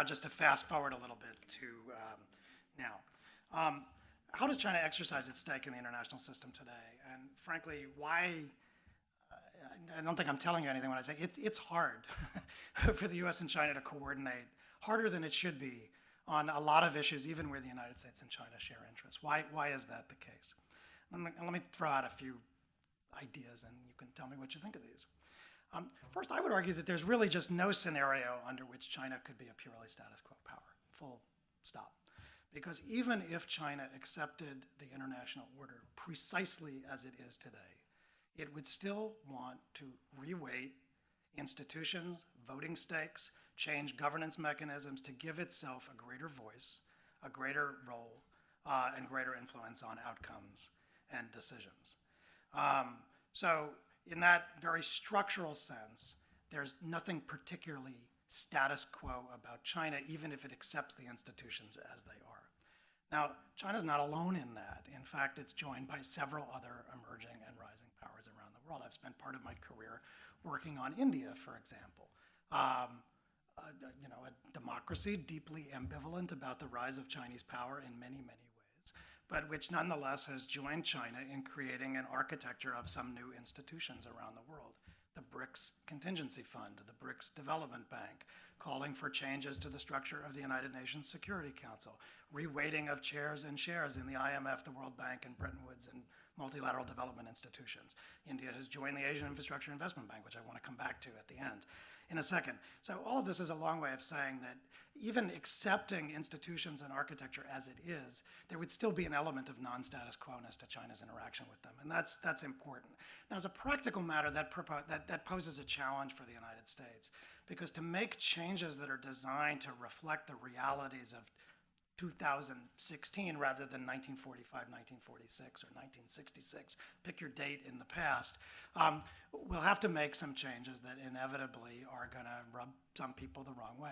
Now, just to fast forward a little bit to now. How does China exercise its stake in the international system today? And frankly, why? I don't think I'm telling you anything when I say it's hard for the US and China to coordinate, harder than it should be on a lot of issues, even where the United States and China share interests. Why is that the case? Let me throw out a few ideas, and you can tell me what you think of these. First, I would argue that there's really just no scenario under which China could be a purely status quo power, full stop. Because even if China accepted the international order precisely as it is today, it would still want to reweight institutions, voting stakes, change governance mechanisms to give itself a greater voice, a greater role, and greater influence on outcomes and decisions. So in that very structural sense, there's nothing particularly status quo about China, even if it accepts the institutions as they are. Now, China's not alone in that. In fact, it's joined by several other emerging and rising powers around the world. I've spent part of my career working on India, for example. A democracy deeply ambivalent about the rise of Chinese power in many, many ways, but which nonetheless has joined China in creating an architecture of some new institutions around the world. The BRICS Contingency Fund, the BRICS Development Bank, calling for changes to the structure of the United Nations Security Council, reweighting of chairs and shares in the IMF, the World Bank, and Bretton Woods and multilateral development institutions. India has joined the Asian Infrastructure Investment Bank, which I want to come back to at the end in a second. So all of this is a long way of saying that even accepting institutions and architecture as it is, there would still be an element of non-status quo-ness to China's interaction with them, and that's important. Now, as a practical matter, that poses a challenge for the United States, because to make changes that are designed to reflect the realities of 2016 rather than 1945, 1946, or 1966, pick your date in the past, we'll have to make some changes that inevitably are going to rub some people the wrong way.